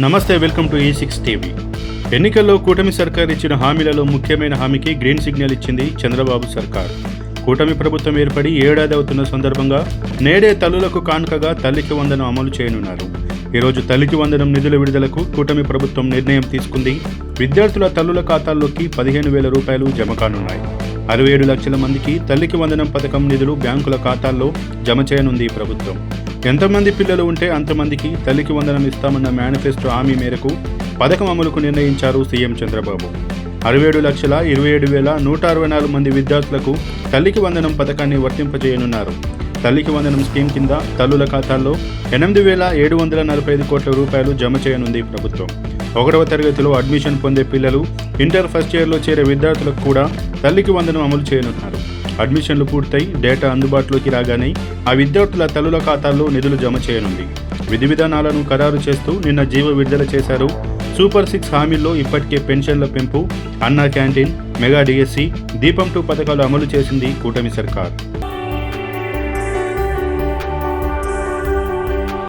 నమస్తే, welcome to E6 TV. ఎన్నికల్లో కూటమి సర్కార్ ఇచ్చిన హామీలలో ముఖ్యమైన హామీకి గ్రీన్ సిగ్నల్ ఇచ్చింది చంద్రబాబు సర్కార్. కూటమి ప్రభుత్వం ఏర్పడి ఏడాది అవుతున్న సందర్భంగా నేడే తల్లులకు కానుకగా తల్లికి వందనం అమలు చేయనున్నారు. ఈరోజు తల్లికి వందనం నిధుల విడుదలకు కూటమి ప్రభుత్వం నిర్ణయం తీసుకుంది. విద్యార్థుల తల్లుల ఖాతాల్లోకి 15,000 రూపాయలు జమ కానున్నాయి. 67 లక్షల మందికి తల్లికి వందనం పథకం నిధులు బ్యాంకుల ఖాతాల్లో జమ చేయనుంది ప్రభుత్వం. ఎంతమంది పిల్లలు ఉంటే అంతమందికి తల్లికి వందనం ఇస్తామన్న మేనిఫెస్టో హామీ మేరకు పథకం అమలుకు నిర్ణయించారు సీఎం చంద్రబాబు. 67,27,164 మంది విద్యార్థులకు తల్లికి వందనం పథకాన్ని వర్తింపజేయనున్నారు. తల్లికి వందనం స్కీమ్ కింద తల్లుల ఖాతాల్లో 8,745 కోట్ల రూపాయలు జమ చేయనుంది ప్రభుత్వం. 1వ తరగతిలో అడ్మిషన్ పొందే పిల్లలు, ఇంటర్ ఫస్ట్ ఇయర్లో చేరే విద్యార్థులకు కూడా తల్లికి వందనం అమలు చేయనున్నారు. అడ్మిషన్లు పూర్తయి డేటా అందుబాటులోకి రాగానే ఆ విద్యార్థుల తల్లుల ఖాతాల్లో నిధులు జమ చేయనుంది. విధి విధానాలను ఖరారు చేస్తూ నిన్న జీవో విడుదల చేశారు. సూపర్ 6 హామీల్లో ఇప్పటికే పెన్షన్ల పెంపు, అన్నా క్యాంటీన్, మెగా డిఎస్సి, దీపం 2 పథకాలు అమలు చేసింది కూటమి సర్కార్.